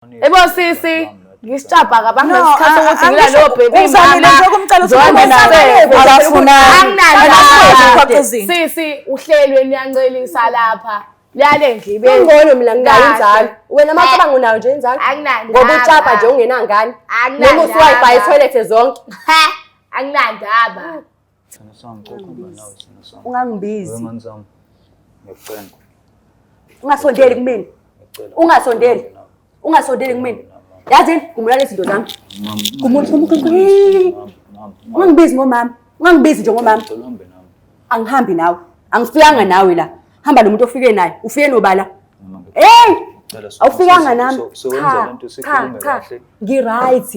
Ebo sisi ngisicapha kabanga isikhathi ukuthi ngilalo baby mama sisi uhlelwe niyancelisa lapha lale ndlibe ngcono mina nginayo inzalo wena macabanga unayo nje inzalo ngoba ucapha nje ungenangane noma uSwipe toilet zonke anginandaba Sina sami kokuba nawe sina sami. ungangibizi Wemani sami. Ngiyacela. ungasondeli kumina ungasondeli kumina yazi kumulala izinto zami ungangibizi ngomama ungangibizi nje ngomama angihambi nawe angifikanga nawe la hamba nomuntu ofike naye ufike nobala hey awufikanga nami cha ngiright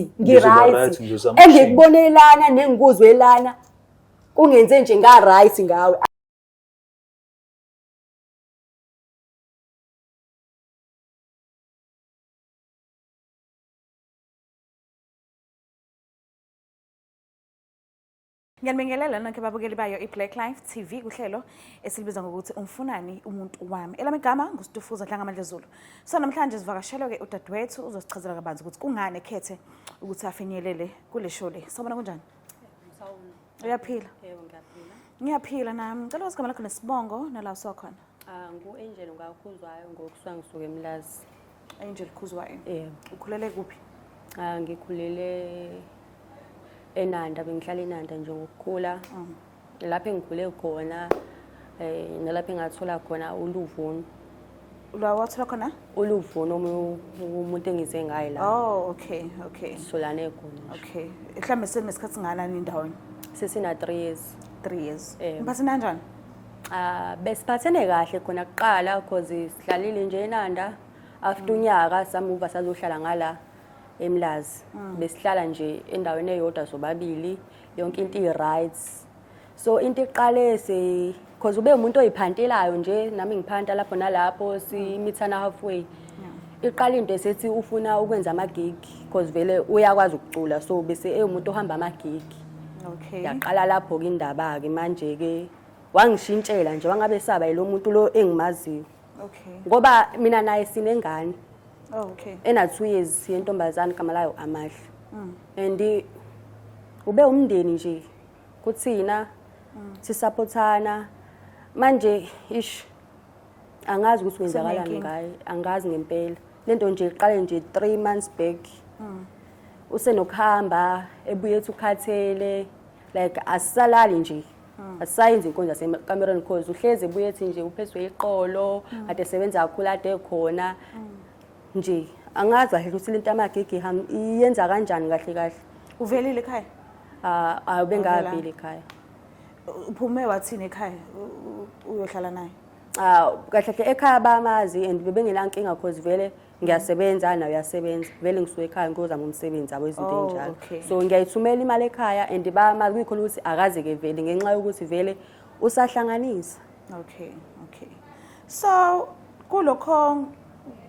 engikubonelana nengikuzwelana kungenze nje nga right ngawe Ngiyanibingelela nonke ababukeli bayo iBlack Life TV kuhlelo esilibiza ngokuthi umfunani umuntu wami. Elami igama nguStufuza Dlangamandla Zulu. So namhlanje sivakashela ke udadewethu uzosichazela kabanzi ukuthi kungani ekhethe ukuthi afinyelele kule show le. Sawubona kunjani? Sawubona. Uyaphila? Yebo ngiyaphila. Ngiyaphila nami. Ngicela usigama lakho nesibongo nala usokhona. Ngu-Angel Ngakhuzwayo ngokusuka ngisuka eMlazi. Angel Khuzwayo. Yebo. Ukhulele kuphi? Ngikhulele eNanda, bengihlala eNanda nje ngokukhula. Lapho engikhule khona nalapho engathola khona uLuvuno. La wathola khona? uLuvuno umuntu engize ngaye la. Oh, okay. Solane khona. Okay. Mhlambe senesikhathi singanani indawo? Sesina 3 years. 3 years. Yebo. Mphathina kanjani? Besiphathene kahle khona kuqala because sihlalile nje eNanda. After unyaka samuva sazohlala ngala eMlazi. Besihlala nje endaweni eyodwa sobabili yonke into i-rights. So into iqale because ube umuntu oyiphantelayo nje nami ngiphanta lapho nalapho simithana halfway. Iqala into esethi ufuna ukwenza ama-gig because vele uyakwazi ukucula so bese umuntu ohamba ama-gig. Okay. Yaqala lapho ke indaba ke manje ke wangishintshela nje wangabe saba yilo muntu lo engimaziyo. Okay. Ngoba mina naye sinengane. Oh, okay. Ena 2 years yentombazane igama layo Amahle. And ube umndeni nje kuthina sisupportana manje angazi ukuthi kwenzakalani ngaye angazi ngempela lento nje iqale nje 3 months back. Usenokuhamba ebuye ethi ukhathele like asalali nje asayenza inkonzo zasekamereni because uhleze ebuye ethi nje uphethwe iqolo ade sebenza kakhulu ade khona nje angazi kahle ukuthi lento amagigi iyenza kanjani kahle Uvelile ekhaya? Bengavile ekhaya. Uphume wathini ekhaya uyohlala naye? Kahle ekhaya bamazi and bebengelankinga because vele ngiyasebenza nayo uyasebenza vele ngisuka ekhaya ngozama umsebenzi abo izinto enjalo so ngiyayithumela imali ekhaya and bamazi kuyikhona ukuthi akaze ke vele ngenxa yokuthi vele usahlanganisa. Okay. So kulokho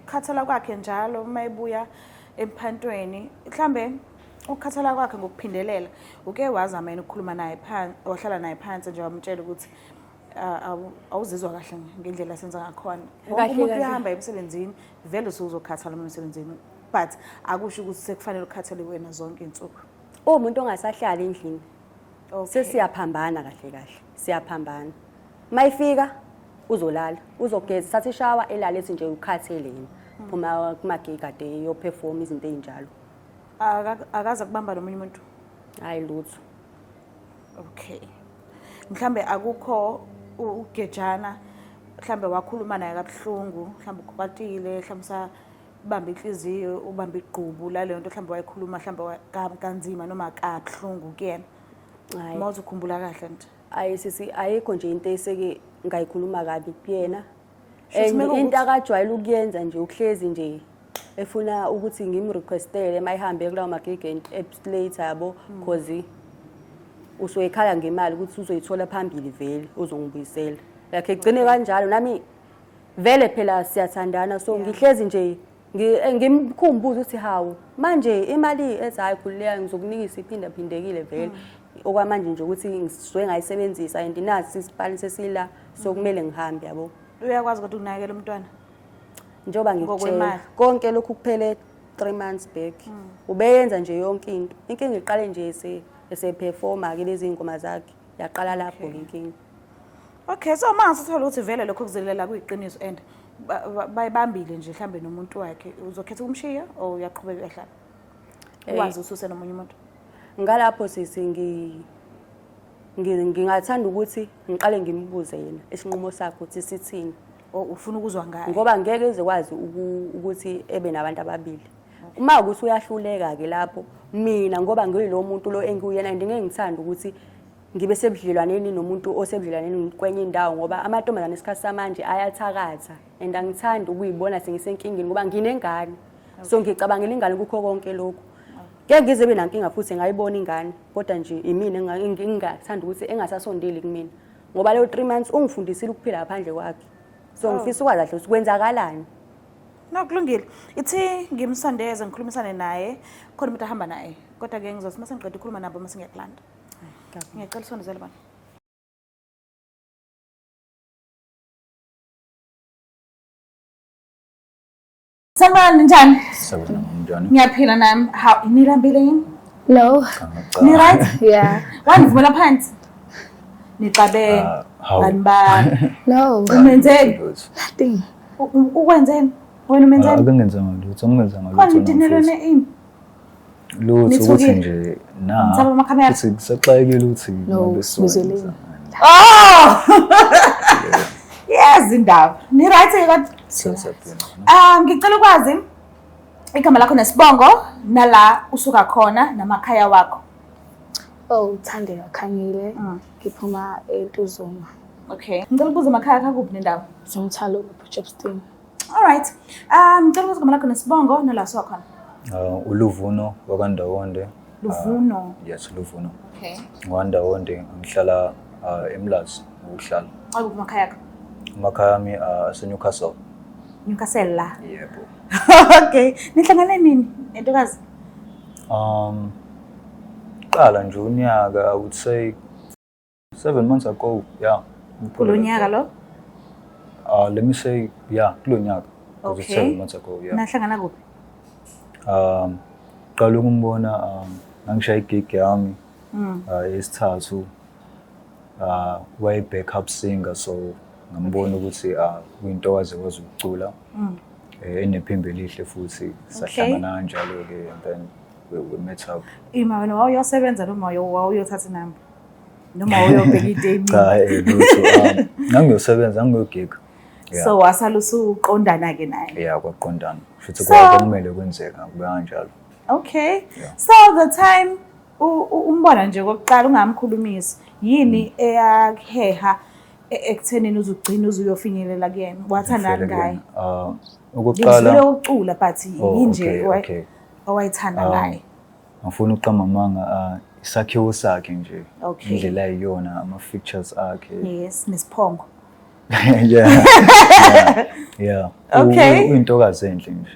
ukhathala kwakhe njalo mayibuya emphantweni mhlambe ukhathala kwakhe ngokuphindelela uke wazama yena ukukhuluma naye phansi wahlala naye phansi nje wamtshela ukuthi awuzizwa kahle ngendlela senza ngakhona umuntu uyahamba emsebenzini vele usuzokhathala emsebenzini but akusho ukuthi sekufanele ukhathale wena zonke izinsuku umuntu ongasahlala endlini sesiyaphambana kahle siyaphambana mayifika uzolala uzogeza sathi shower elala ethi nje ukhathele yena phuma kumagig ade yo perform izinto ezinjalo akaza kubamba nomunye umuntu hayi lutho. Okay. Mhlambe akukho ugejana mhlambe wakhuluma naye kabuhlungu mhlambe ukwatile mhlambe sabamba inhliziyo ubamba igqubu la leyo nto mhlambe wayikhuluma mhlambe kanzima noma kabuhlungu kuyena hayi mawuthi ukhumbula kahle nje ayi sisi ayikho nje into eseke ngayikhuluma kabi kuyena into akajwayele ukuyenza nje ukuhlezi nje efuna ukuthi ngimrequestele mayihambe kulawo magig late yabo because usoyikhala ngemali ukuthi uzoyithola phambili vele uzongibuyisela like egcine kanjalo nami vele phela siyathandana so ngihlezi nje ngimkhumbuza ukuthi hawu manje imali ezayo khulileka ngizokunika iphindaphindekile vele okwamanje nje ukuthi ngizwe ngayisebenzisa and nazi isipali sesila so kumele ngihambe yabo. Uyakwazi ukuthi unakekele umntwana? Njoba ngikutshela konke lokhu kuphele 3 months back. Ubeyenza nje yonke into. Inkinga iqale nje eseperforma ke lezi ngoma zakhe. Yaqala lapho ke inkinga. Okay, so manje sithola ukuthi vele lokho kuzelela kuyiqiniso and bayibambile nje mhlambe nomuntu wakhe. Uzokhetha ukumshiya or uyaqhubeka ehlala? Ukwazi ususe nomunye umuntu. Ngalapho ngingathanda ukuthi ngiqale ngimbuze yena isinqumo sakhe ukuthi sithini. Ufuna ukuzwa ngayo. Ngoba ngeke ezekwazi ukuthi ebe nabantu ababili. Uma ukuthi uyahluleka ke lapho mina ngoba ngiyilo muntu lo engiyena ngeke ngithanda ukuthi ngibe sebudlelwaneni nomuntu osebudlelwaneni kwenye indawo ngoba amantombazane esikhathi samanje ayathakatha and angithandi ukuyibona sengisenkingeni ngoba nginengane. So ngicabangela ingane kukho konke lokho. Ngeke ngize benankinga futhi ngayibona ingane kodwa nje imina ngingathanda ukuthi engasasondeli kumina ngoba leyo 3 months ungifundisile ukuphila ngaphandle kwakhe. So ngifisa ukwazi kahle ukuthi kwenzakalani. Kulungile. Ithi ngimsondeze ngikhulumisane naye khona umuntu ahamba naye. Kodwa ke ngizothi mase ngiqeda ukukhuluma nabo mase ngiyakulanda. Ngiyacela usondezele bani. Sanibona njani? Sabona njani? Ngiyaphila nami. How nilambile yini? No. Ni right? Yeah. Wanivumela phansi. Nicabe anba. No. Umenzeni? Nothing. Ukwenzeni? Wena umenzeni? Akengenzanga lutho, ngingenzanga lutho. Kwani dinelone ini? Lutho ukuthi nje Mthaba amakhamera. Ukuthi kusaxayekile ukuthi No, ngizwelile. Oh! Yes, indaba. Ni right kodwa? Ngicela ukwazi igama lakho nesibongo nala usuka khona namakhaya wakho. Oh, Thandeka Khanyile. Ngiphuma eTuzuma. Okay. Ngicela ukubuza amakhaya akho kuphi nendawo? Ngimthalo ePotchefstroom. All right. Ngicela ukubuza igama lakho nesibongo nala usuka khona. Uluvuno wakandawonde. Luvuno. Yes, Luvuno. Okay. Ngwandawonde ngihlala eMlazi ukuhlala. Akuphi amakhaya akho? Amakhaya ami aseNewcastle. Newcastle la. Yebo. Okay. Nihlangane nini nentokazi? Qala nje unyaka I would say 7 months ago. Yeah. Kulo nyaka lo? Let me say yeah, kulo nyaka. Okay. 7 months ago, yeah. Nahlangana kuphi? Qala ukumbona ngangishaya igig yami esithathu way backup singer so ngambona ukuthi uyintokazi ekwazi ukucula enephimbo elihle futhi sahlangana kanjalo ke and then we met up. Ima wena wayosebenza noma wayothatha inamba? Noma wayobheka idemi? Cha lutho ngangiyosebenza ngiyogig. So wasala usuqondana ke naye. Yeah, kwaqondana. Futhi kwakumele kwenzeka kube kanjalo. Okay. So the time umbona nje kokuqala ungamkhulumisi yini eyaheha ekuthenini uzugcina uzuyofinyelela kuyena wathandana ngaye? Okokuqala ngizile ucula but yinje owayithanda ngaye. Ngifuna uqamba amanga isakhiwo sakhe nje Okay. indlela ayiyona ama features akhe. Yes, nesiphongo. Yeah. Okay. Uyintokazi enhle nje.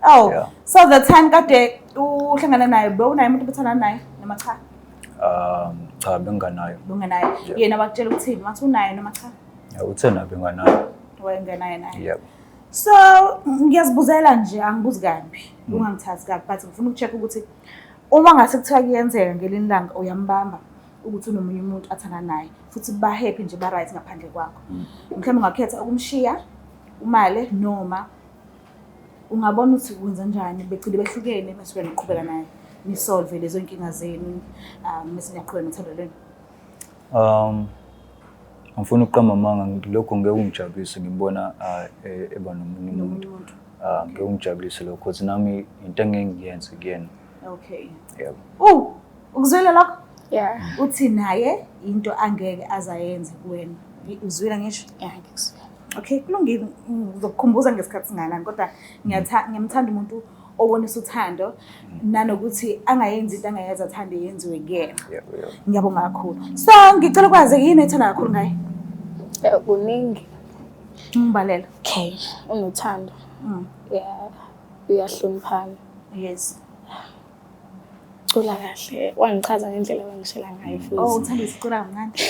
Oh, Yeah. so the time kade uhlangana naye bewunaye umuntu obethana naye noma cha? Cha benganayo. Ungenaye. Yena wakutshela ukuthini? Wathi unaye noma cha? Uthena benganayo. Wayengenaye naye. Yep. So ngiyazibuzela nje angibuzi kabi ungangithathi kabi but ngifuna ukucheck ukuthi uma ngase kuthiwa kuyenzeka ngelinye ilanga uyambamba ukuthi unomunye umuntu athana naye futhi ba happy nje ba right ngaphandle kwakho mhlawumbe ungakhetha ukumshiya umale noma ungabona ukuthi kwenza kanjani becile behlukene bese niqhubeka naye ni solve lezo inkinga zenu bese niyaqhubeka nothando lwenu. Ngifuna uqamba amanga lokho ngeke ungijabulise ngibona eba nomunye umuntu. Ngeke ungijabulise lokho because nami into engeke ngiyenze kuyena. Okay. Yebo. Ukuzwela lokho? Yeah. Uthi naye into angeke azayenze kuwena. Uzwela ngisho? Yeah, ngikuzwela. Okay, kulungile ngizokukhumbuza ngesikhathi singanani kodwa ngiyamthanda umuntu obonisa uthando nanokuthi angayenzi into angayenza athande yenziwe kuyena. Yebo. Ngiyabonga kakhulu. So ngicela ukwazi yini ethanda kakhulu ngaye? Kuningi. Ngimbalela. Okay, unothando. Yeah. Uyahloniphana. Yes. Cula kahle. Wangichaza ngendlela wangishela ngayo futhi. Oh, uthanda isicula kamnandi.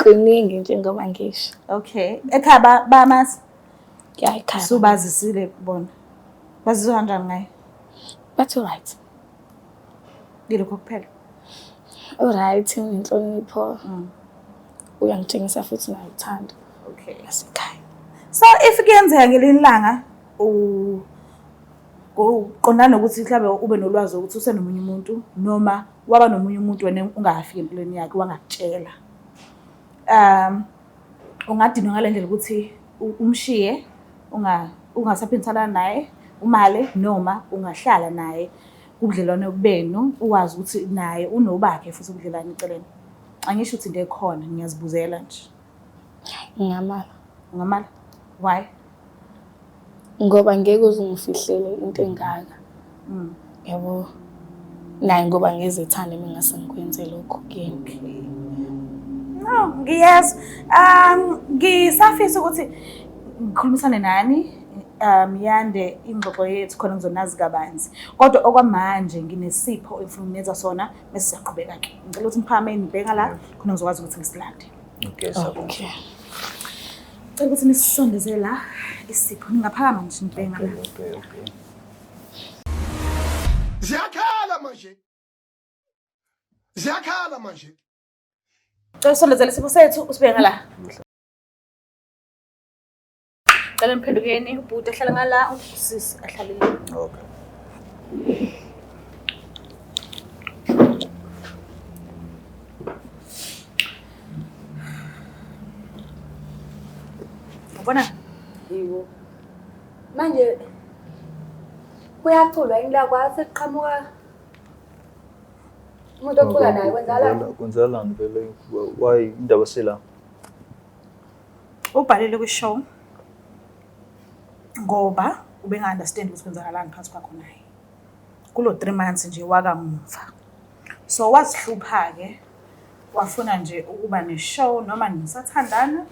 Kuningi njengoba ngisho. Okay. Ekhaya bamasi? Yeah, ekhaya. Subazisile bona. Bazizwa kanjani ngaye? But alright. Yilokho kuphela. Alright, inhlonipho. Uyangitshengisa futhi naye uthando. Okay. Yasekhaya. So if kuyenzeka ngelinye ilanga uqondana nokuthi mhlawumbe ube nolwazi ukuthi usenomunye umuntu noma waba nomunye umuntu wena ungafiki empilweni yakhe wangakutshela. Ungadinwa ngalendlela ukuthi umshiye ungasaphindisana naye umale noma ungahlala naye kubudlelwane benu uwazi ukuthi naye unobakhe futhi ubudlelwane eceleni. Angisho ukuthi into ekhona ngiyazibuzela nje. Ngamala. Ngamala. Why? Ngoba ngeke uzungifihlele into engaka. Yabo. Naye ngoba ngizethanda mina ngase ngikwenze lokho kuyini. No, ngiyazi. Ngisafisa ukuthi ngikhulumisane nani yande ingxoxo yethu khona ngizonazi kabanzi. Kodwa okwamanje nginesipho engifuna ukunenza sona bese siyaqhubeka ke. Ngicela ukuthi mphame nibheka la khona ngizokwazi ukuthi ngisilande. Okay, so Okay. Ngicela ukuthi nisondeze la isipho ningaphakama nje nibheka la. okay. Ziyakhala manje. Ngicela usondezele isipho sethu usibheka la. Ngicela niphendukeni ubhuti ehlala ngala usisi ahlale la. Okay. Ubona? Yiwo. Manje kuyaculwa yini la kwase kuqhamuka umuntu ocula naye Kwenzakalani vele? Why indaba sela? Ubhalile kwi-show ngoba ubenga-understand ukuthi kwenzakalani phakathi kwakho naye kulo 3 months nje wakamva. So wasihlupha-ke wafuna nje ukuba ne-show noma nisathandana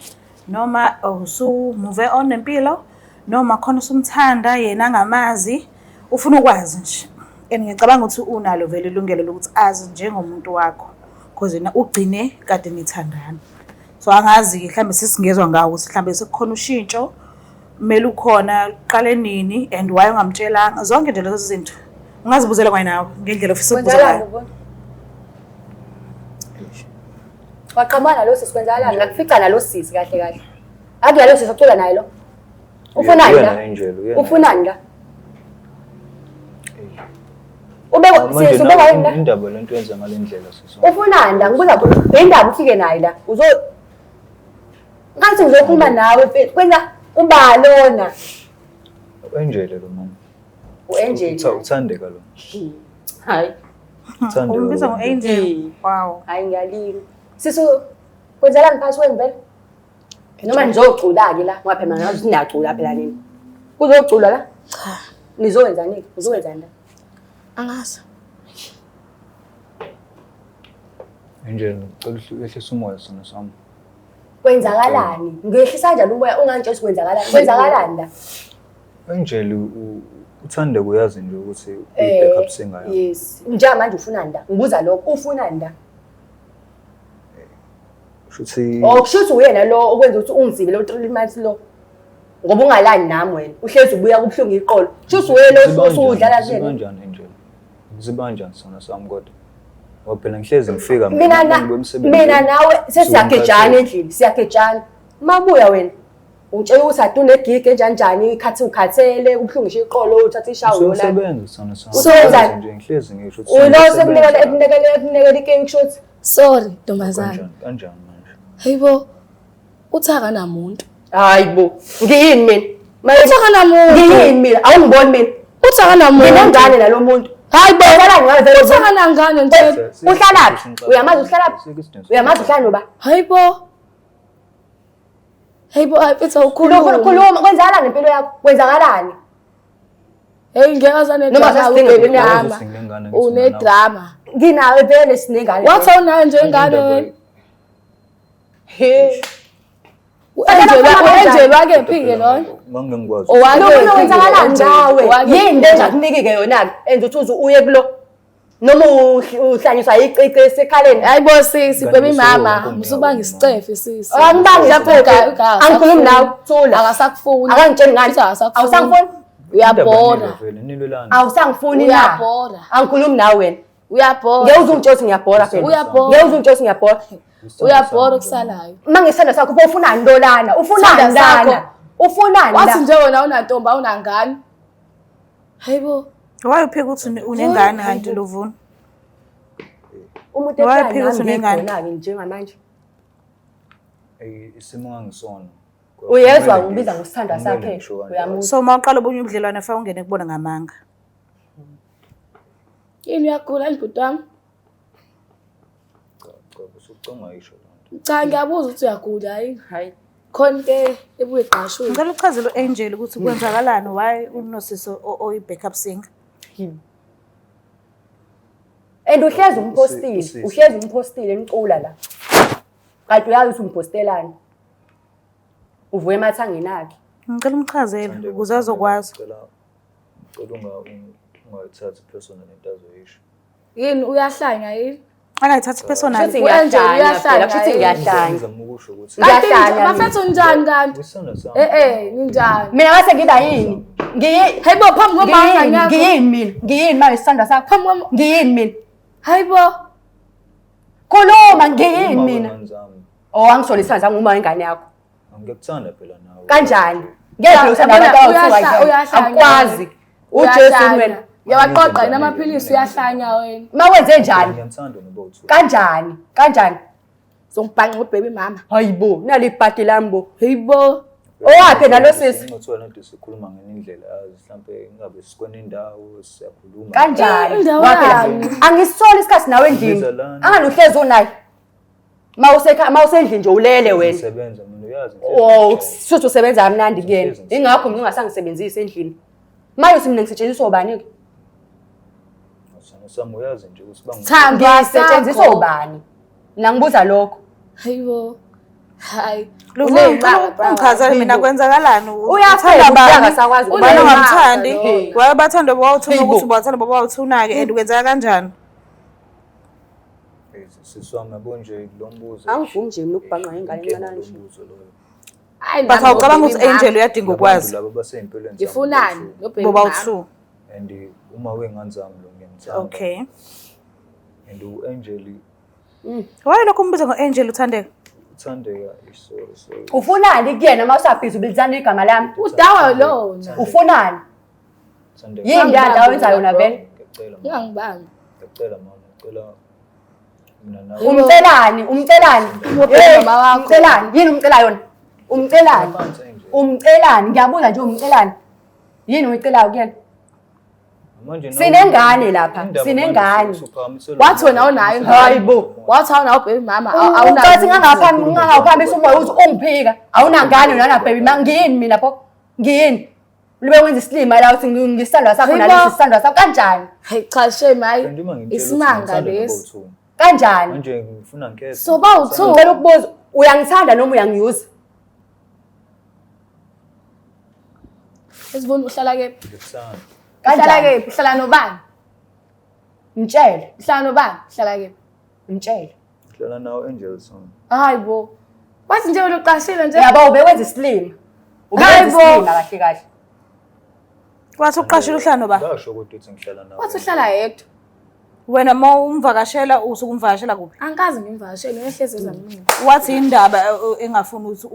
noma usumove on nempilo noma khona usumthanda yena angamazi ufuna ukwazi nje. And ngicabanga ukuthi unalo vele ilungelo lokuthi azi njengomuntu wakho because yena ugcine kade nithandana. So angazi mhlambe sisingezwa ngawo ukuthi mhlambe sekukhona ushintsho kumele ukhona qale nini and why ungamtshelanga zonke nje lezo zinto ungazibuzela kwayena nawe ngendlela ofisa ukubuza ngayo. waqhamana lo sisi kwenzakalani ngakufica nalo sisi kahle kahle akuyalo sisi ocula naye lo ufunani la ufunani la ubeka sisi ubeka yini la indaba lento yenza ngalendlela sisi ufunani la ngibuza indaba ufike naye la uzo ngathi ngizokhuluma nawe kwenza ubalona Angel lo mama uAngel uthandeka lo hayi uthandeka Umbiza ngo-Angel. Wow. hayi ngiyalini sisi kwenzakalani phakathi kwenu vele noma nizocula-ke la ngoba phela ngazi niyacula phela nini kuzocula la Cha, nizowenzani uzowenzani la angazi. Angel ehlisa umoya sona sami kwenzakalani ngehlisa kanjani umoya ungangitshela kwenzakalani kwenzakalani la Angel uthanda kuyazi nje ukuthi uyi-backup singer yakho. yes njengamanje ufunani la ngibuza lokho ufunani la Shuthi kushuthi uyena lo okwenza ukuthi ungizike lo 3 months lo ngoba ungalani nami wena uhlezi ubuya kubhlungu iqolo shuthi uyena lo usudlala kuyena kanjani Angel ziba kanjani sona sami kodwa ngoba phela ngihlezi ngifika mina nawe sesiyagejana endlini siyagejana mabuya wena ungitshela ukuthi adune gig enjani ikhathi ukhathele kubhlungisha iqolo uthatha ishawo la usebenza sona sami Usebenza nje ngihlezi ngisho ulo sekunikela iking shot Sorry, ntombazana. kanjani manje Hayibo. Uthaka namuntu. hayibo ngiyini mina Uthaka namuntu. ngiyini mina awungiboni mina Uthaka namuntu. ngingane nalo muntu Hayibo. Uhlala ngayo vele Uthaka nangane nje. uhlalaphi uyamazi uhlalaphi uyamazi uhlala noba Hayibo. Hayibo ayiphetha ukhuluma. khuluma kwenzakalani ngempilo yakho kwenzakalani Hey ngiyazana Noma sasidingeni drama. Une drama. nginawe vele sinengane Wathi unayo nje ingane wena. he Angel wake phike lo. mangengikwazi lokho kwenzakalani ngawe yini nje akunikike yona enza ukuthi uye kulo noma uhlanyiswa icici esekhaleni Hayibo sisi baby mama, usubanga isicefe sisi. angibangi lapho angikhulumi nawe thula Akasakufuni. akangitsheli ngani Akasakufuni. awusangifuni Uyabhora. Nilwelana. Awusangifuni na. Uyabhora. Angikhulumi nawe wena. Uyabhora. Ngeke uzungitshela ngiyabhora phela. Uyabhora. Ngeke uzungitshela ngiyabhora. Uyabhora okusalayo. Mangisanda sakho ufunani lolana? Ufunani lana? Ufunani la? Wathi nje wena unantombi awunangane. Hayibo. Wayephika ukuthi unengane kanti Luvuna. Umuntu Wayephika ukuthi ehlala unengane. ngani njengamanje? Isimo angisona. Uyezwa ngibiza ngosithanda sakhe. Uyamuzwa. So mawuqala ubunye ubudlelwane fa ungene kubona ngamanga. Yini uyagula ndoda wami? Usucanga isho lonto. Cha ngiyabuza ukuthi uyagula yini? Hayi. Khona into ebuye eqashwe. Ngicela uchazele uAngel ukuthi kwenzakalani why uNosiso oyi-backup singer. And uhlezi umpostile eniqula la. Kanti uyazi ukuthi umpostelani. Uvuye emathangeni akhe. Ngicela umchazele ukuze azokwazi. Ngicela ungayithathi personal into azoyisho. Yini uyahlanya yini? Angayithathi personal. Shuthi ngiyahlanya phela, shuthi ngiyahlanya. Ngizama ukusho ukuthi Ngiyahlanya. Bafethu njani kanti? wisana sami. Ninjani? Mina ngase ngiba yini? Hayibo phambi komanga nyakho. Ngiyini mina? Ngiyini manje isandla sakho? Phambi kwami. Ngiyini mina? Hayibo. Khuluma ngiyini mina? Ngizami. Oh angisole isandla sami uma ingane yakho. Ngikuthanda phela nawe. Kanjani? Ngeke usanda abantu awusuka akwazi. uJesu wena Yawaqoqa namaphilisi uyahlanya wena. Mawenze njani? Ngiyamthanda nobo2. Kanjani? Zongibhanqa ubaby mama. Hayibo, nali ibhadi lambo. Hayibo. Owaphi nalo sisi? Ngithola lento sikhuluma ngendlela mhlambe ingabe sikwena indawo siyakhuluma. Kanjani? Indawo Waphela. yani. Angisitholi isikhathi nawe endlini. Angaluhlezi unayo. Mawusendlini nje ulele wena. Ngisebenza mina uyazi. Oh, shuthi usebenza kamnandi kuyena. Ingakho mina ungasangisebenzisi endlini. Manje mina ngisetshenziswa ubani ke? Sami uyazi nje ukuthi Thamba ngisetshenziswa ubani? Mina ngibuza lokho. Hayibo. Hayi. Ungichazele mina kwenzakalani? Uyathanda abantu ubani ongamthandi. Wayebathanda bawuthuna ukuthi ubathanda bawuthuna-ke and kwenzeka kanjani? siswami yabo nje lo mbuzo. Angivumi nje nokubhanqa ngengane encane nje. Hayi But awucabanga ukuthi Angel uyadinga ukwazi. Labo basempilweni. Ngifunani nobaby Boba mama. u2. And uma wengane zami lo ngiyamthanda. Okay. And uAngel Why lokho umbiza ngoAngel uthandeka? uthandeka so. Ufunani kuyena mawusabhiza ubilizana igama lami? Udawa lona. Ufunani? Uthandeka. Yini ndaba wenza yona vele? Ngiyangibanga. Ngicela mama, ngicela mina nawe. Umcelani? Mama wakho. Umcelani? Yini umcela yona? Umcelani? Ngiyabuza nje umcelani. Yini uyicelayo kuyena? Sinengane lapha. Sinengane. Wathi wena awunayo Hayibo. Wathi awunayo baby mama. Awunayo ngingaphambi uma ungiphika. Awunangane nana baby mama ngiyini mina pho? Ngiyini? Libe wenza isilima la uthi ngisandwa sakho nalesi isandwa sakho kanjani? Hey cha shame hayi. Isimanga lesi. Kanjani? Manje ngifuna ngikhethe. So bawu2. Ngicela ukubuza uyangithanda noma uyangiyuza? Esivuna uhlala kephi? Ngikuthanda. Uhlala kephi? Uhlala nobani? Mtshele. Uhlala nobani? Uhlala kephi? Mtshele. Ngihlala nawe Angelson. Hayibo. Wathi nje wena uqashile nje. Yabo ubewenza isilima. Ubenza isilima kahle kahle. Wathi uqashile uhlala noba? Ngasho ukuthi ngihlala nawe. Wathi uhlala yedwa. Wena mawumvakashela usuku umvakashela kuphi? Angikazi ngimvakashele ngehlezi ezamini. Wathi indaba engafuni ukuthi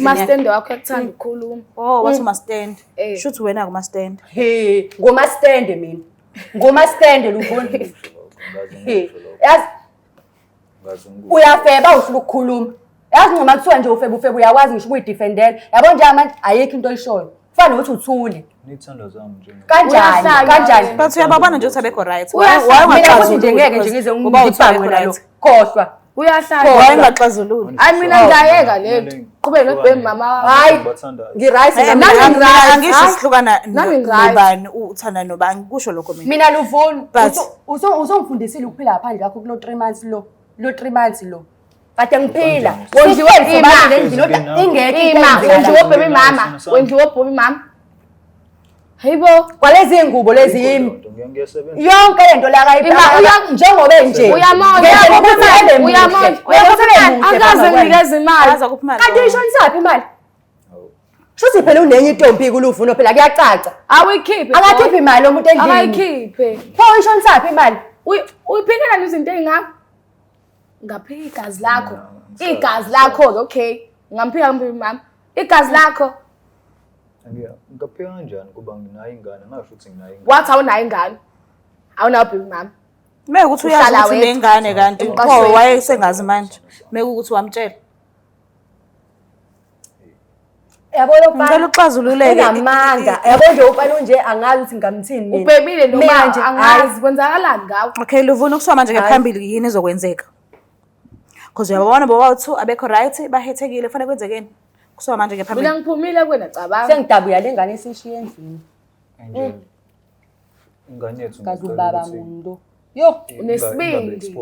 Mastende wakho yakuthanda ukukhuluma. Oh, wathi umastand. Eh. Shuthi wena akumastand. He, ngomastende mina. Ngomastende luvuna. He, yazi uyafeba usuku ukukhuluma. Yazi noma kuthiwa nje ufeba uyakwazi ngisho ukuyidefendela. Yabo nje manje ayikho into oyishoyo. Kufana nokuthi uthule. Nithanda zami nje. Kanjani? But uyababona nje ukuthi abekho right. Mina futhi nje ngeke nje ngize ngibhange nalo. Khohlwa. Uyahlala. Wayengaxazululi. Hayi mina ngiyayeka lento. Qhubeke nobaby mama wakho. Hayi, ngiright Angisho sihlukana Nami ngi-right. nobani uthanda nobani kusho lokho mina. mina luvuna. But- Usongifundisile ukuphila ngaphandle kwakho kulo 3 months lo. Lo 3 months lo. Kade ngiphila. Wendliwe ingekho wendliwe baby mama. Wendliwe baby mama. Hayibo. kwalezi ngubo lezi yimi. Ngiyasebenza. Yonke lento la kayibhala njengoba enje. Uyamonja. Akaze nginikeza imali. Yaza kuphi imali? Kanti uyishonisaphi imali? Shuthi phela unenye intombi kuluvuno phela kuyacaca. Awuyikhiphe. Akakhiphi imali lomuntu endlini. Akayikhiphe. Pho ishonsaphi imali? Uyiphikela izinto ezingaka. Ngaphika igazi lakho. Igazi lakho ke okay. Ngamphika mama. Igazi lakho. Ngaphika kanjani kuba nginayo ingane ngasho ukuthi nginayo ingane. Wathi awunayo ingane. Awunayo baby mama. Mekuthi uyazi ukuthi nengane kanti pho wayesengazi manje. Mekuthi wamtshela. Yabo lo mfana. Ngicela uxazululeke. Ngamanga. Yabo nje ufana nje angazi ukuthi ngamthini mina. Ubebile noma angazi kwenzakalani ngawe. Okay, Luvuno kusho manje ngaphambili yini ezokwenzeka? Because uyabona bawathu abekho right bahethekile kufanele kwenzekeni. Kusho manje ngaphambili. Mina ngiphumile kwena cabanga. Sengidabuya lengane esishiye endlini. Angel. Ingane yethu Kazi ubaba muntu. Yo, unesibindi.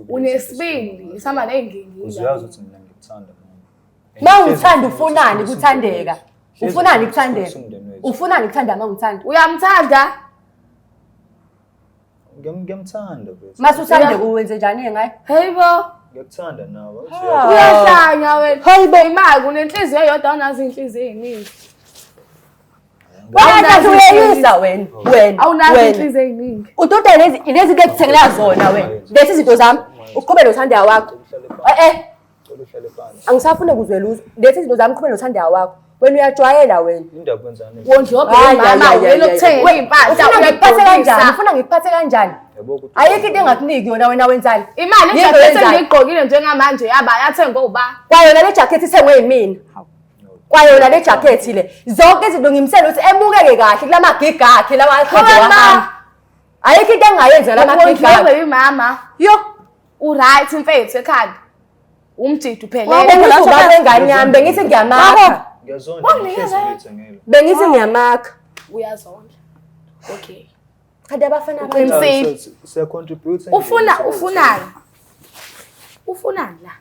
Unesibindi. Isama nengingi. Uyazi ukuthi mina ngikuthanda mama. Mawuthanda ufunani kuthandeka? Ufunani kuthandeka? Ufunani kuthanda mawuthanda? Uyamthanda? Ngiyamthanda bese. Masuthande kuwenze njani ngaye? Hayibo. Ngiyakuthanda nawe. Uyahlanya wena. Hayibo imali unenhliziyo eyodwa unazo inhliziyo eziningi. Wena uyayisa wena. Awunazo inhliziyo eziningi. Utoda lezi ke kuthengela zona wena. Lezi zinto zami. Uqhubele uthanda wakho. Angisafune kuzwe luzo. Lezi zinto zami uqhubele uthanda wakho. Wena uyajwayela wena. Indaba kwenzani? Wondlobe mama welokuthenga impahla. Ufuna ngikuphathe kanjani? Ufuna ngikuphathe kanjani? Ayikho into engakuniki yona wena wenzani? Imali ejacket engiyigqokile njengamanje yaba yathengwa uba. Kwayona le jacket ithengwe yimina. Kwayona le jacket le. Zonke izinto ngimsela ukuthi ebukeke kahle kulamagig akhe lawa khona wahamba. Ayikho into engayenza lamagig akhe. Mama. Yo, Uright mfethu ekhanda. Umjidi uphelele. Wabona ubaba engane yami bengithi ngiyamakha. Ngiyazonda ngithengele. Bengithi ngiyamakha. Uyazondla. Okay. Kanti abafana Uqinisile. Siya contribute. Ufunani? Ufunani la?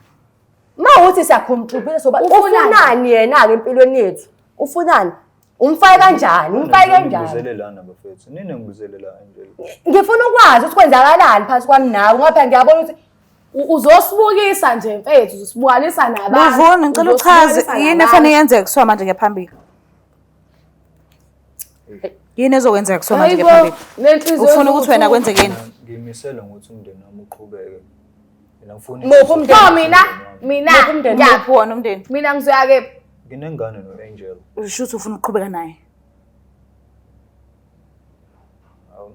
Mawuthi siyacontribute soba ufunani yena ke empilweni yethu? Ufunani? Umfake kanjani? Umfake kanjani? Ngizelelana bafethu. Nini ngizelela Angel? Ngifuna ukwazi ukuthi kwenzakalani phansi kwami nawe ngapha ngiyabona ukuthi uzosibukisa nje mfethu uzosibukanisa nabantu. Luvuno ngicela uchaze yini efanele yenzeke kusho manje ngaphambili. Yini ezokwenzeka kusho manje ngaphambili? Ufuna ukuthi wena kwenzekeni? Ngimisela ukuthi umndeni wami uqhubeke. Mina ngifuna Muphi umndeni? Mina Ngiyaphi wona umndeni? mina ngizoya kephi? nginengane noAngel. Usho ukuthi ufuna ukuqhubeka naye.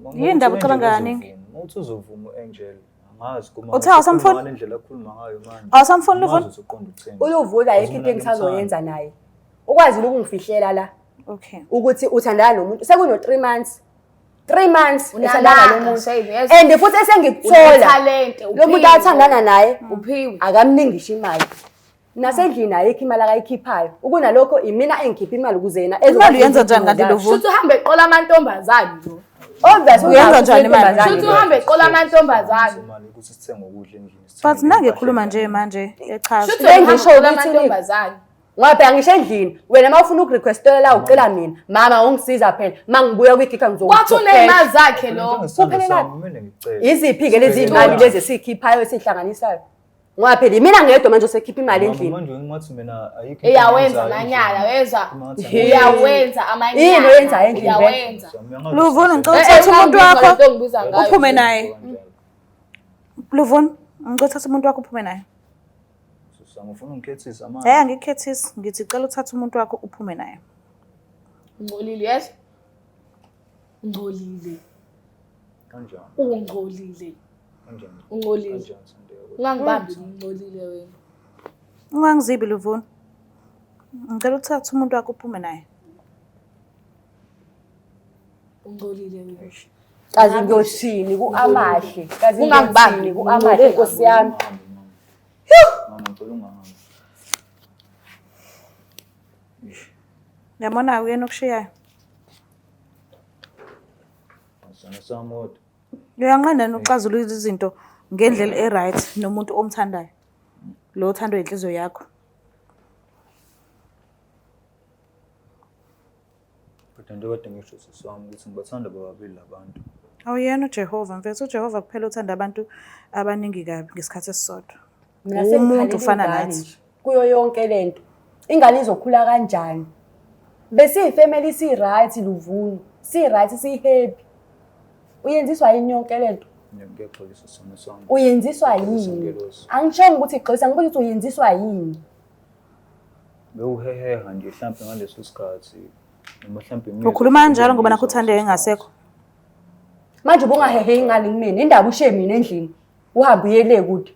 Mama, Yini indaba ucabanga kaningi? Uthi uzovuma uAngel. Angazi kuma. Uthi awusamfuni? Indlela akhuluma ngayo manje. Awusamfuni Luvuno? Uzoqonda ukuthemba. uyuvula ayikho into engisazoyenza naye. Ukwazi ukungifihlela la Okay. ukuthi uthandana nomuntu sekuno 3 months. 3 months uthandana Unalaka, nomuntu. Shaybe, And futhi esengikuthola. Talent, Lo muntu athandana naye uphiwe. akamningisha imali. Nasendlini ayikho imali akayikhiphayo. Ukunalokho imina engikhipha imali ukuze yena Imali uyenza njani kanti Luvuno? Shuthi uhambe eqola amantombazane lo. Obviously Uyenza njani imali? Shuthi uhambe eqola amantombazane. Imali ukuthi sithenge ukudla endlini. But nange ekhuluma nje manje echaza. Shuthi Bengisho uhambe eqola ukuthi amantombazane. Ngapha ngisho endlini wena mawufuna ukurequestela la ucela mina mama ungisiza phela mangibuya kwigika Wathi uneyimali zakhe lo. Kumele ngicela. Iziphi ke lezi imali lezi esikhiphayo esihlanganisayo ngoba phela mina ngedwa manje osekhipha imali endlini Manje ngathi mina ayikho. Iyawenza amanyala wezwa. Uyawenza amanyala. Yini oyenza endlini? Uyawenza. Luvuno ngicela uthathe umuntu wakho uphume naye. Luvuno ngicela uthathe umuntu wakho uphume naye. Ngifuna ungikhethisa manje. Angikukhethisi ngithi cela uthathe umuntu wakho uphume naye. Ngcolile yes. Ngcolile. Kanjani? Ungcolile. Kanjani? Ungcolile. Kanjani Sandile? Ungangibambi ngcolile wena. Ungangizibi Luvuno. Ngicela uthathe umuntu wakho uphume naye. Ungcolile wena. kazi ngiyoshini ku-amahle kazi Ungangibambi. ngiyoshini ku-amahle nkosi yami Mama ngicela ungahambi. Yabona uyena okushiyayo. Sana samoto. Uyanqanda uxazulula izinto ngendlela eright nomuntu omthandayo. Lo uthandwa inhliziyo yakho. Kodwa nje kade ngisho siswami ukuthi ngibathanda bobabili labantu. Awuyena uJehova mfethu uJehova kuphela uthanda abantu abaningi kabi ngesikhathi esisodwa. Mina Umuntu sengikhalela ufana ingane nathi. nje, kuyo yonke lento ingane izokhula kanjani besiyifamily si-right Luvuno, si-right si-happy. Uyenziswa yini yonke lento? Ngiyaxolisa sona sami. Uyenziswa yini? Angishongo ukuthi igqisa ngibuza ukuthi uyenziswa yini? Bewuheheha nje mhlambe ngaleso sikhathi noma mhlambe Ukhuluma kanjalo ngoba nakho Uthandeka engasekho. Manje ubungahehe ingane kumina, indaba ushiye mina endlini. Uhamba uyele kude.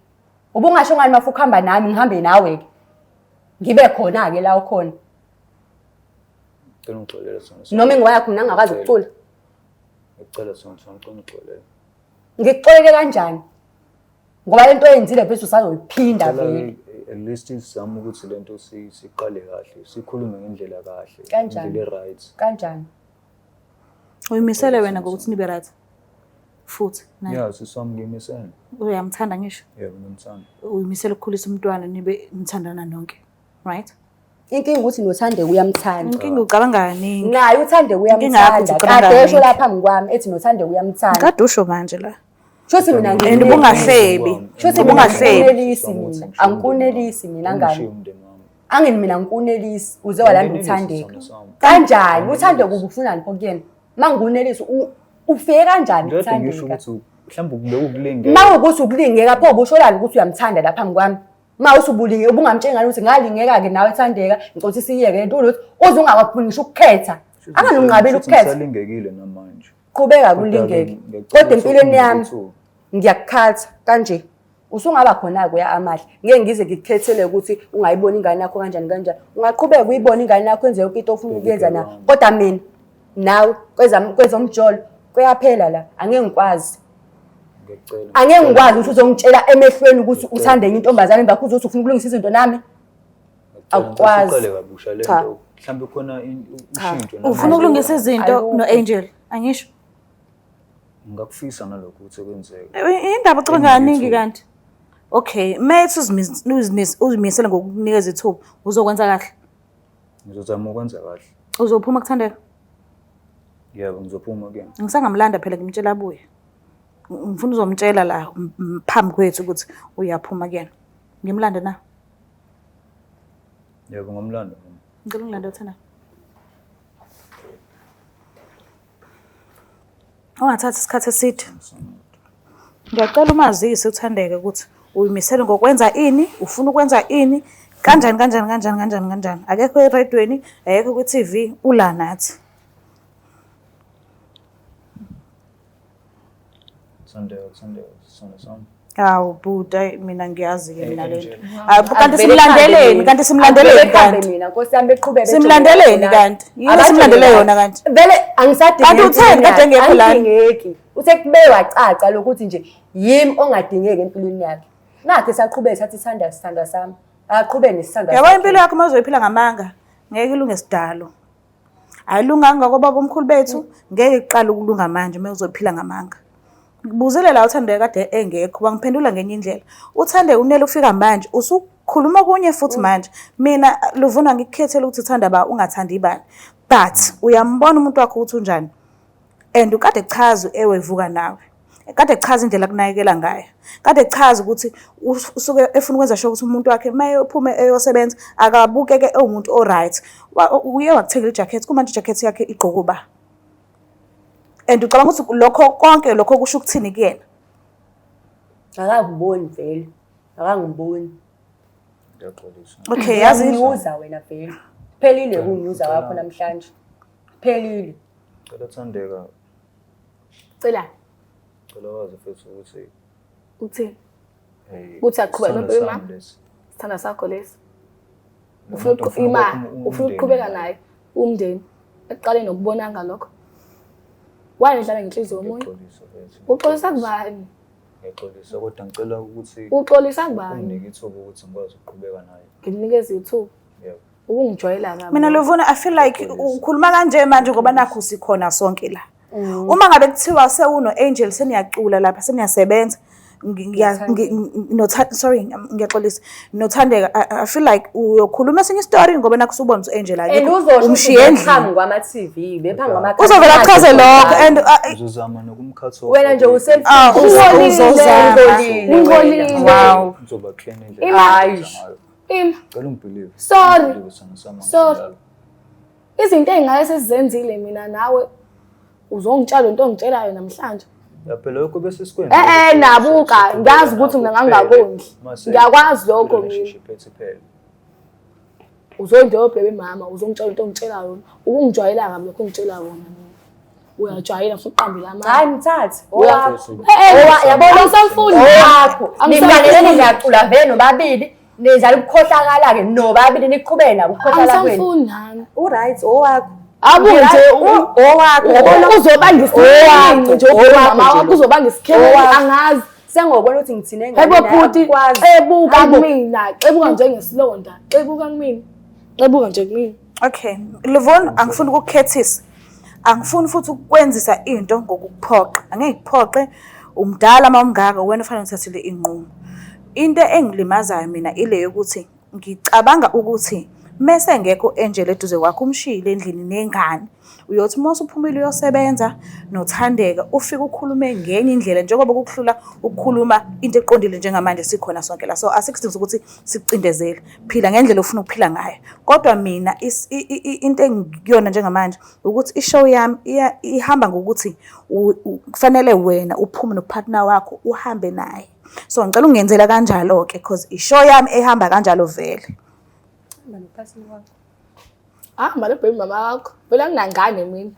Ubungasho ngani mafu ukuhamba nami ngihambe nawe ke. Ngibe khona ke la ukhona. Ngicela ungixolele sona. Noma engwaya khona ngingakazi ukucula. Ngicela sona ngicela ungixolele. Ngikuxolele kanjani? Ngoba lento oyenzile bese usazoyiphinda vele. At least isizama ukuthi lento siqale kahle, sikhulume ngendlela kahle, Kanjani? ngendlela right. Kanjani? Uyimisele wena ngokuthi nibe right. Futhi naye. Yeah, sisami ngimisene. Uyamthanda ngisho. Yebo, ngimthanda. Uyimisele ukukhulisa umntwana nibe nithandana nonke. Right? Inkinga ukuthi noThandeka uyamthanda. Inkinga ucabanga kaningi. Naye uThandeka uyamthanda. Kade esho lapha ngikwami ethi noThandeka uyamthanda. Kade usho manje la. Shothi mina And ubungahlebi. Shothi ubungahlebi. mina. Angikunelisi mina ngani. Angini mina ngikunelisi uze walanda uThandeka. Kanjani? UThandeka ubufunani phokuyena? Mangikunelisi ufike kanjani Ngiyadinga ngisho uThandeka? ukuthi mhlawumbe kube ukulinge. Mawukuthi ukulingeka pho ubusholani ukuthi uyamthanda lapha ngikwami. Mawusubulinge ubungamtshengani ukuthi ngalingeka ke nawe Thandeka ngicothe siyeke lento ukuthi uze ungakaphunisha ukukhetha. Anganunqabeli ukukhetha. Salingekile namanje. Qhubeka kulingeke. Kodwa empilweni yami ngiyakukhatha kanje. Usungaba khona kuya amahle. Ngeke ngize ngikukhethele ukuthi ungayibona ingane yakho kanjani. Ungaqhubeka uyibona ingane yakho enze yonke into ofuna ukuyenza na. Kodwa mina nawe kwezomjolo kuyaphela la. Angeke ngikwazi. Ngiyacela. Angeke ngikwazi ukuthi uzongitshela emehlweni ukuthi uThandeka intombazane bakho uzothi ufuna ukulungisa izinto nami. Awukwazi. Uqale kabusha lento. Mhlawumbe khona ushintsho. Ufuna ukulungisa izinto noAngel. Angisho. Ngakufisa nalokho ukuthi kwenzeke. Indaba ucabanga kaningi kanti. Okay, mase uzimisele ngokunikeza ithuba uzokwenza kahle. Ngizozama ukwenza kahle. Uzophuma kuThandeka. Yebo, ngizophuma ke. Ngisangamlanda phela ngimtshela abuye. Ngifuna uzomtshela la phambi kwethu ukuthi uyaphuma kuyena. Ngimlande na. Yebo, ngomlando. Ngicela ngilande uThandeka. Ungathatha isikhathi eside. Ngiyacela umazisi uThandeka ukuthi uyimisele ngokwenza ini, ufuna ukwenza ini, kanjani. Akekho eradweni, akekho ku-TV, ula nathi. Thandeka, sona sami. Hawu buda mina ngiyazi ke mina lento. Kanti simlandeleni kanti. Mina Nkosi yami beqhubeke. Simlandeleni kanti. Yini simlandele yona kanti? Vele angisadingi. Kanti utheni kade engekho la? Angingeki. Usekube wacaca lokuthi nje yimi ongadingeki empilweni yakhe. Nakhe saqhubeka sathi sithanda sami. Aqhubeke nesithanda. Yabo impilo yakho mazoyiphila ngamanga. Ngeke ilunge sidalo. Ayilunganga ngoba bomkhulu bethu ngeke iqala ukulunga manje mawuzophila ngamanga. Ngibuzele la uThandeka kade engekho bangiphendula ngenye indlela. UThandeka unele ufika manje usukhuluma kunye futhi manje. Mina Luvuno ngikukhethela ukuthi uthanda ba ungathandi ibani. But uyambona umuntu wakho ukuthi unjani. And ukade chaza ewevuka nawe. Kade chaza indlela kunakekela ngayo. Kade chaza ukuthi usuke efuna ukwenza sho ukuthi umuntu wakhe maye uphume eyosebenza akabukeke ewumuntu oright. Uye wakuthekela ijacket kumanje ijacket yakhe igqokuba. And ucabanga ukuthi lokho konke lokho kusho ukuthini kuyena? Akangiboni vele. Akangiboni. Ngiyaxolisa. Okay, yazi Unyuza wena vele. Phelile kunyuza wakho namhlanje. Phelile. Cela Thandeka. Cela. Cela wazi futhi ukuthi Uthi ukuthi aqhubeke nempilo yami. Sithanda sakho lesi. Ufuna ukuqhubeka naye umndeni. Eqale nokubonanga lokho. Wani dlala ngenhliziyo yomunye? Uxolisa kubani? Ngiyexolisa kodwa ngicela ukuthi Uxolisa kubani? unginike ithuba ukuthi ngikwazi ukuqhubeka naye. Nginikeza ithuba. Yebo. Ukungijwayela kabi. mina Luvuno I feel like ukhuluma kanje manje ngoba nakho sikhona sonke la. Uma ngabe kuthiwa sewuno Angel seniyacula lapha seniyasebenza ngiyaxolisa noThandeka I feel like uyokhuluma esinye story ngoba nakho usubona uAngel akhe umshiye endlini ngama TV bephambi ngama uzovela achaze lokho and Ngizozama nokumkhatha. wena nje uself Ungcolile. wow Ngizoba clean endlela. Hayi. Ima. Cela ungibelieve. Sorry. Sorry. Sorry. Izinto ey'ngake sesizenzile mina nawe uzongitshela into ongitshelayo namhlanje. Phela lokho bese sikwenza. Nabuka ngazi ukuthi mina ngangakondli. Ngiyakwazi lokho mina. Uzondiyo baby mama uzongitshela into ongitshela yona. Ukungijwayela ngabe lokho ongitshela yona. Uyajwayela futhi uqambe la mama. Hayi mthatha. Yabona usamfuni wakho. Nilalele ngiyacula vele nobabili. Nizala ukukhohlakala ke nobabili niqhubeke nabo ukukhohlakala kwenu. Usamfuni nani? Uright owakho. Abu nje owakho. Yabona uzobanga isikhewu nje mama wakho uzobanga isikhewu angazi. Sengobona ukuthi ngithine engane. Hayibo futhi ebuka kumina, ebuka njengesilonda. Ebuka kumina. Ebuka nje kumina. Okay, Levon angifuni ukukhethisa. Angifuni futhi ukwenzisa into ngokuphoqa. Angeke ngiphoqe umdala mawungaka wena ufanele uthathile inqumo. Into engilimazayo mina ile yokuthi ngicabanga ukuthi mase ngekho Angel eduze kwakho umshile endlini nengane. Uyothi mase uphumile uyosebenza nothandeka ufike ukhulume ngenye indlela njengoba ukuhlula ukukhuluma into eqondile njengamanje sikhona sonke la. So asikudinga ukuthi sicindezele. Phila ngendlela ofuna ukuphila ngayo. Kodwa mina into engiyona njengamanje ukuthi ishow yami ihamba ngokuthi kufanele wena uphume nopartner wakho uhambe naye. So ngicela ungenzela kanjalo ke because ishow yami ehamba kanjalo vele. Manje baby mama wakho. Phela nginangane mina.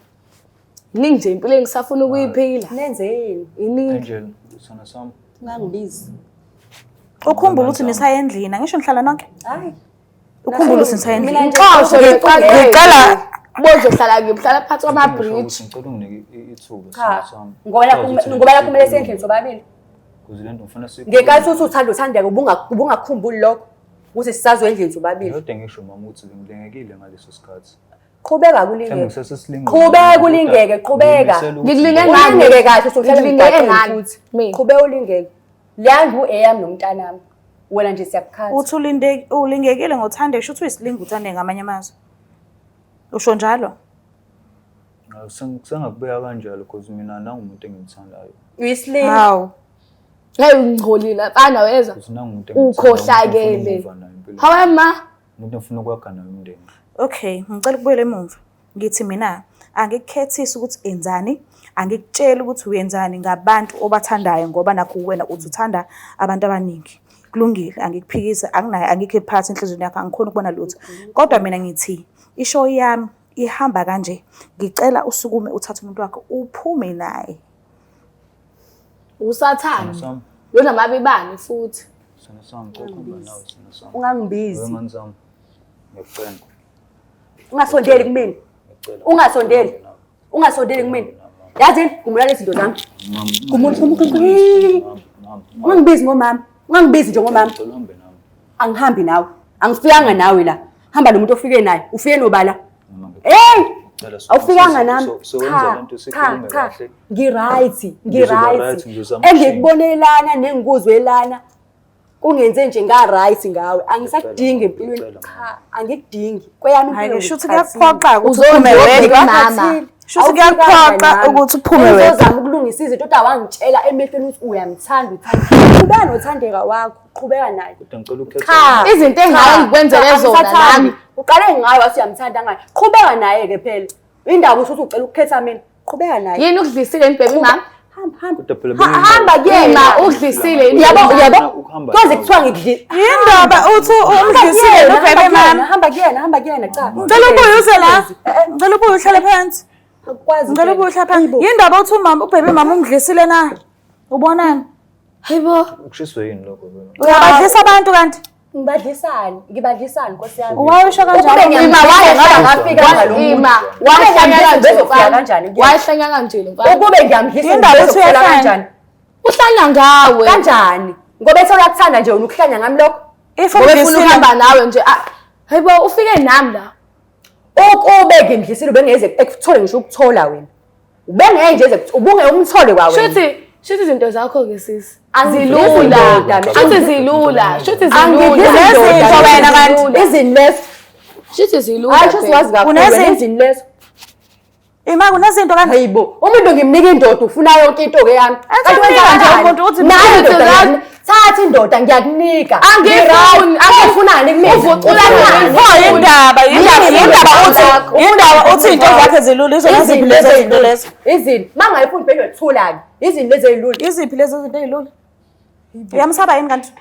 Iningi nje impilo engisafuna ukuyiphila. Nenzeni? Iningi. Angel, sona sami. Ngangibizi. Ukhumbula ukuthi nisaya endlini, ngisho nihlala nonke? Hayi. Ukhumbula ukuthi nisaya endlini. Ngicela bozohlala ngihlala phansi kwama bridge. Ngicela unginike ithuba Cha. sami. Ngoba kumele sendlini sobabili. Kuze lento ngifuna Ngekathi uthi uthanda uthandeka ubungakhumbuli lokho. Ukuthi sisazo endlini sobabili. Kodwa ngisho mama ukuthi ngilengekile ngaleso sikhathi. Qhubeka kulingeke. Ngisesesilingo. Qhubeka kulingeke, qhubeka. Ngikulinge ngeke kahle usuhlala ngani futhi. mina. Qhubeka ulingeke. Langu eyami nomntanami. Wena nje siyakukhatha. Uthi ulingekile ngothande sho ukuthi uyisilinga uthande ngamanye amazwe. Usho njalo? Sengakubeka kanjalo because mina nangumuntu engimthandayo. Uyisilinga. Hawu. Hey ngicholile mfana weza. Ukhohlakele. Hawe ma. Umuntu ufuna ukwakha naye umndeni. Okay, ngicela ukubuyela emuva. Ngithi mina angikukhethisa ukuthi enzani, angikutshela ukuthi uyenzani ngabantu obathandayo ngoba nakho wena uthi uthanda abantu abaningi. Kulungile, angikuphikisa, anginayo angikho phakathi enhlizweni yakho, angikhona ukubona lutho. Kodwa mina ngithi ishow yami ihamba kanje. Ngicela usukume uthathe umuntu wakho uphume naye. Usathanda. Yona mabibani futhi. Sona sami qokhumba nawe sona sami. Ungangibizi. Wena sami. Ngiyacela. Ungasondeli kumina. Ungasondeli. Ungasondeli kumina. Yazi ngumlaleli izinto zami. Ungangibizi ngomama. Ungangibizi nje ngomama. Angihambi nawe. Angifikanga nawe la. Hamba nomuntu ofike naye. Ufike nobala. Hey! Awufikanga nami. Cha. Ngiright. Engikubonelana nengikuzwelana. Kungenze nje nga-right ngawe. Angisakudingi empilweni. Cha, angikudingi. Kweyami impilo. Hayi sho ukuthi kuyaphoqa ukuthi uphume wedwa mama. Sho ukuthi kuyaphoqa ukuthi uphume wedwa. Uzozama ukulungisa izinto kodwa wangitshela emehlweni ukuthi uyamthanda uthanda. Qhubeka nothandeka wakho. Qhubeka naye. Kodwa ngicela ukhetha. Izinto engake ngikwenzele zona nami. Uqale ngayo wathi uyamthanda ngayo. Qhubeka naye ke phela. Indaba ukuthi ucela ukukhetha mina. Qhubeka naye. Yini ukudlisile baby mama? Hamba kuyena ukudlisile yabo kwaze kuthiwa ngikudlisa indaba uthi umdlisile lo baby mama hamba kuyena cha ngicela ubuye uze la ngicela ubuye uhlale phansi ngicela ubuye uhlale phansi indaba uthi umama ubaby mama umdlisile na ubonani hayibo Ukushiswe yini lokho wena? uyabadlisa abantu kanti ngibadlisani Nkosi yami wayesho kanjalo ima ngafika ima wahlanyana kanjani wahlanya kanjani ukube ngiyamdlisa indaba uthi uyafela kanjani uhlanya ngawe kanjani ngoba ethe uyakuthanda nje unukuhlanya ngami lokho ngoba ufuna ukuhamba nawe nje hayibo ufike nami la ukube ngimdlisile bengeze ekuthole ngisho ukuthola wena ubengeke nje ubunge umthole kwa wena Shuthi izinto zakho ke sisi. Azilula. Shuthi zilula. Shuthi zilula. Angizizinto wena kanti izinleso. Shuthi zilula. Hayi shuthi wazi kakhulu izinleso. Ima kunezinto kanti hayibo. Umuntu ngimnika indoda ufuna yonke into ke yami. Kanti wenza nje umuntu uthi nayo Thatha indoda ngiyakunika. Angifunani kumina. Uvucula indaba uthi into zakhe zilula izona ziphi lezo. Izini mangayifuni bheke ukuthulani. Izini lezi ezilula. Iziphi lezo zinto ezilula? Uyamsaba yini kanti?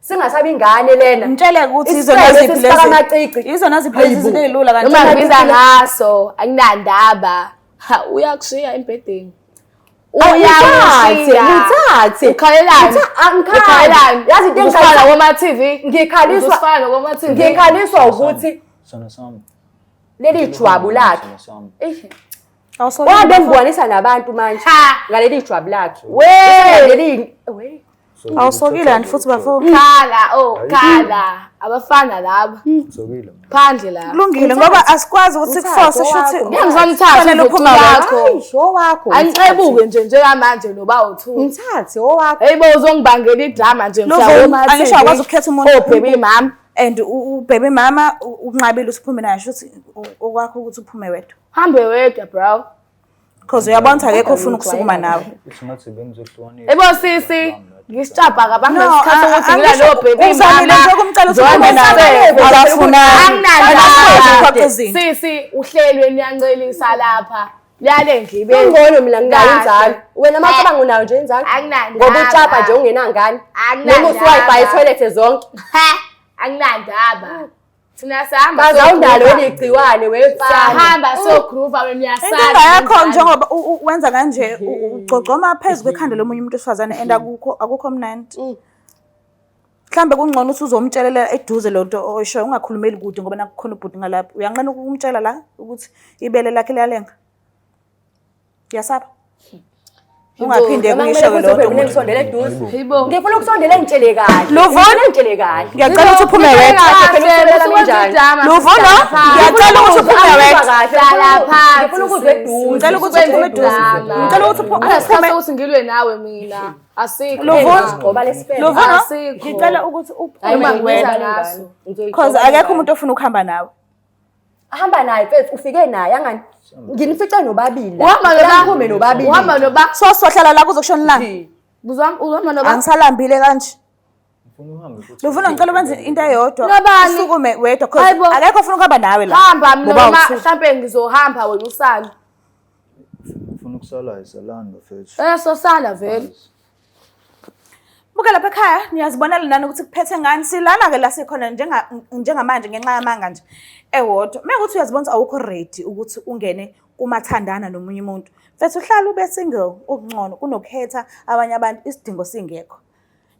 Singasabi ingane lena. Ngitshele ukuthi izona ziphi lezo. Izona ziphi lezi zinto ezilula kanti. Noma ngibiza ngaso akunandaba. Ha uyakushiya embedeni. Ngithathe. Ukhalelani? Angikhalelani. Yazi into engikhala ngoma TV. Ngikhaliswa ukuthi Sona sami. leli jwabu lakhe. Awusole. Wabe ngibonisa nabantu manje ngaleli jwabu lakhe. Awusokile kanti futhi bafo. Khala. Abafana laba. Sokile. Phandle la. Kulungile ngoba asikwazi ukuthi kuforce shuthi. Ngiyangizomthatha uphuma Hayi, wakho. Angicebuke njengamanje noba uthu. Ngithathe wakho. Hey bo uzongibangela idrama nje Angisho akwazi ukukhetha umuntu. baby mama. And baby mama unqabile usiphume naye shuthi okwakho ukuthi uphume wedwa. Hambe wedwa bro. Because uyabona akekho ufuna ukusukuma nawe. Uthi ngathi bengizohlukanisa. Ebo sisi ngisicapha kabantu ngesikhathi ukuthi ngila lo baby Uzamile mama. nje ukumcela usiphume nawe. Akunandaba. Sisi uhlelwe niyancelisa lapha. Lale ngibe. Ngcono mina ngingayenzalo. Wena macabanga unayo nje inzalo. Akunandaba. Ngoba ucapha nje ungenangane. Noma usiwifi toilet zonke. Akunandaba. Thina sahamba Bazawundalo weligciwane wefana. sahamba so groove aweniyasazi. Inkinga yakho njengoba wenza kanje ugcogcoma phezulu kwekhanda lomunye umuntu osifazane and akukho mnandi. Mhlambe kungcono ukuthi uzomtshelela eduze lonto oyisho ungakhulumeli kude ngoba nakukhona ubhuti ngalapha. Uyanqena ukumtshela la ukuthi ibele lakhe liyalenga. Yasaba. Ungaphinde kuyisho lonto Mina ngisondela eduze. Hibo. Ngifuna ukusondela ngitshele kahle. Luvuna ngitshele kahle. Ngiyacela ukuthi uphume wedwa. Luvuna ngiyacela ukuthi uphume wedwa. Ngifuna ukuzwe eduze. Ngicela ukuthi uphume eduze. Ngicela ukuthi uphume. Asikhathi ukuthi ngilwe nawe mina. Asikho. Luvuna Ngoba lesifele. Luvuna Asikho. ngicela ukuthi uphume Uma ngibiza wedwa. ngaso. Because akekho umuntu ofuna ukuhamba nawe. Ahamba naye mfethu ufike naye angani nginifica nobabili. Uhamba nobabili. Uhamba noba. So sohlala la kuzokushona la. Uzama noba. Angisalambile kanje. Ngifuna uhambe futhi. Luvuna ngicela wenze into eyodwa. Nobani? Usukume wedwa because Hayibo. akekho ofuna ukuhamba nawe la. Hamba Ngoba noma awusuki. mhlambe ngizohamba wena usala. Ngifuna ukusala isalanda mfethu. Sosala vele. Buka lapha ekhaya niyazibonela nani ukuthi kuphethe ngani silana ke la sikhona njengamanje ngenxa yamanga nje ewodwa mekuthi uyazibona awukho ready ukuthi ungene kumathandana nomunye umuntu mfethu uhlala ube single okungcono kunokhetha abanye abantu isidingo singekho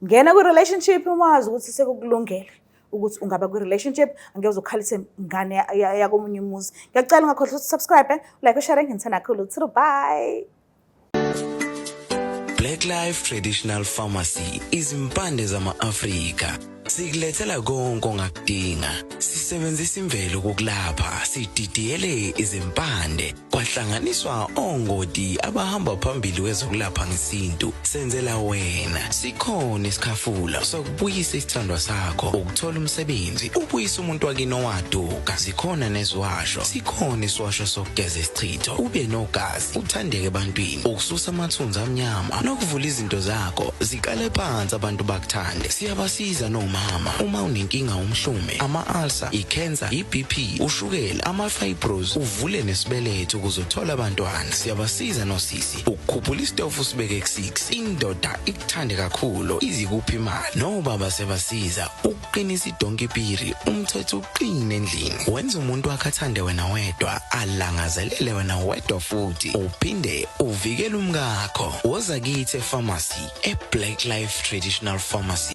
ngena ku relationship umazi ukuthi sekukulungele ukuthi ungaba ku relationship angeke uzokhalise ingane yakomunye umuzi ngiyacela ungakhohlwa ukuthi subscribe like share ngithanda kakhulu bye. Black Life Traditional Pharmacy izimpande zama-Afrika sikulethela konke ongakudinga sisebenzisa imvelo kokulapha sididiyele izimpande kwahlanganiswa ongoti abahamba phambili wezokulapha ngesintu senzela wena sikhona isikhafula sokubuyisa isithandwa sakho ukuthola umsebenzi ubuyisa umuntu wakini owaduka sikhona nezwasho sikhona iswasho sokugeza isichitho ube nogazi uthandeke ebantwini ukususa amathunzi amnyama nokuvula izinto zakho zikale phansi abantu bakuthande siyabasiza nomama uma unenkinga umhlume ama-ulcer i-cancer i-BP ushukela ama-fibros uvule nesibeletho ukuzothola abantwana siyabasiza nosisi ukukhuphula isitofu sibeke ku-6 indoda ikuthande kakhulu izikuphi imali nobaba sebasiza ukuqinisa idonkipiri umthetho uqine endlini wenza umuntu wakhe athande wena wedwa alangazelele wena wedwa futhi uphinde uvikele umkakho woza kithi epharmacy eBlack Life Traditional Pharmacy.